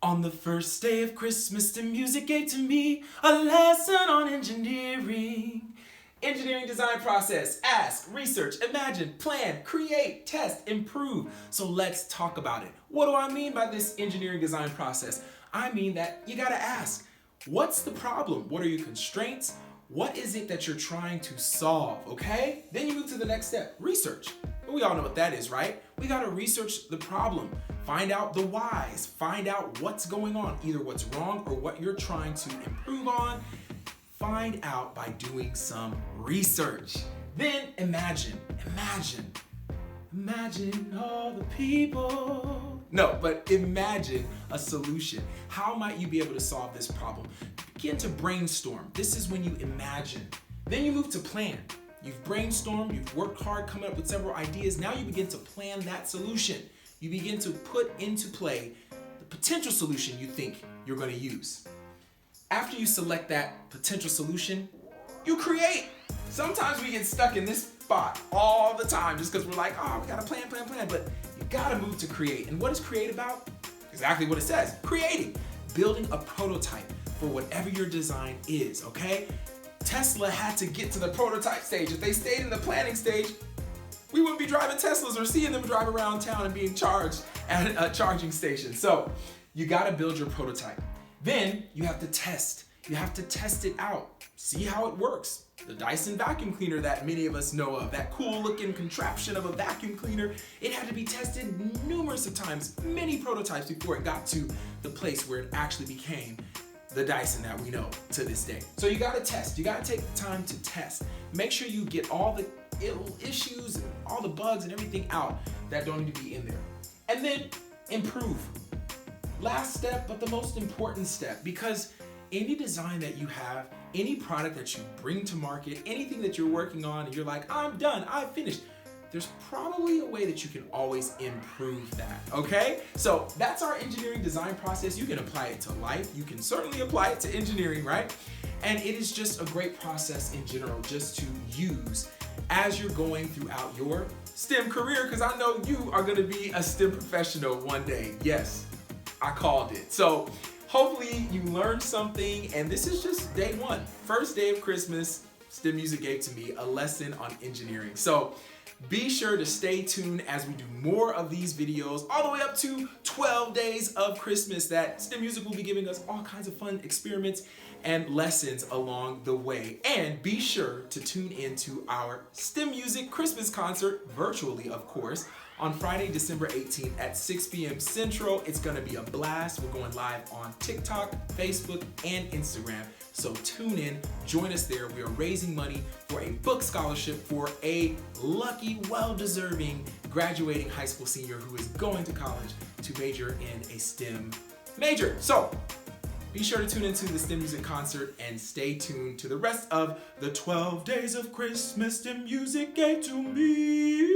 On the first day of Christmas, the music gave to me a lesson on engineering. Engineering design process: ask, research, imagine, plan, create, test, improve. So let's talk about it. What do I mean by this engineering design process? I mean that you gotta ask, what's the problem? What are your constraints? What is it that you're trying to solve, okay? Then you move to the next step, research. We all know what that is, right? We gotta research the problem, find out the whys, find out what's going on, either what's wrong or what you're trying to improve on. Find out by doing some research. Then imagine all the people. No, but imagine a solution. How might you be able to solve this problem? Begin to brainstorm. This is when you imagine. Then you move to plan. You've brainstormed, you've worked hard, coming up with several ideas. Now you begin to plan that solution. You begin to put into play the potential solution you think you're going to use. After you select that potential solution, you create. Sometimes we get stuck in this spot all the time just because we're like, oh, we gotta plan, but you gotta move to create. And what is create about? Exactly what it says, creating, building a prototype for whatever your design is, okay? Tesla had to get to the prototype stage. If they stayed in the planning stage, we wouldn't be driving Teslas or seeing them drive around town and being charged at a charging station. So you gotta build your prototype. Then you have to test. You have to test it out. See how it works. The Dyson vacuum cleaner that many of us know of, that cool looking contraption of a vacuum cleaner, it had to be tested numerous of times, many prototypes before it got to the place where it actually became the Dyson that we know to this day. So you gotta test. You gotta take the time to test. Make sure you get all the issues and all the bugs and everything out that don't need to be in there. And then improve. Last step, but the most important step, because any design that you have, any product that you bring to market, anything that you're working on and you're like, I'm done, I've finished, there's probably a way that you can always improve that, okay? So that's our engineering design process. You can apply it to life. You can certainly apply it to engineering, right? And it is just a great process in general just to use as you're going throughout your STEM career, because I know you are gonna be a STEM professional one day. Yes, I called it. So hopefully you learned something, and this is just day one. First day of Christmas, STEMusic gave to me a lesson on engineering. So be sure to stay tuned as we do more of these videos all the way up to 12 days of Christmas that STEMusic will be giving us all kinds of fun experiments and lessons along the way. And be sure to tune into our STEMusic Christmas concert, virtually of course, on Friday, December 18th at 6 p.m. Central. It's gonna be a blast. We're going live on TikTok, Facebook, and Instagram. So tune in, join us there. We are raising money for a book scholarship for a lucky, well-deserving graduating high school senior who is going to college to major in a STEM major. So be sure to tune into the STEMusic concert and stay tuned to the rest of the 12 days of Christmas STEMusic gave to me.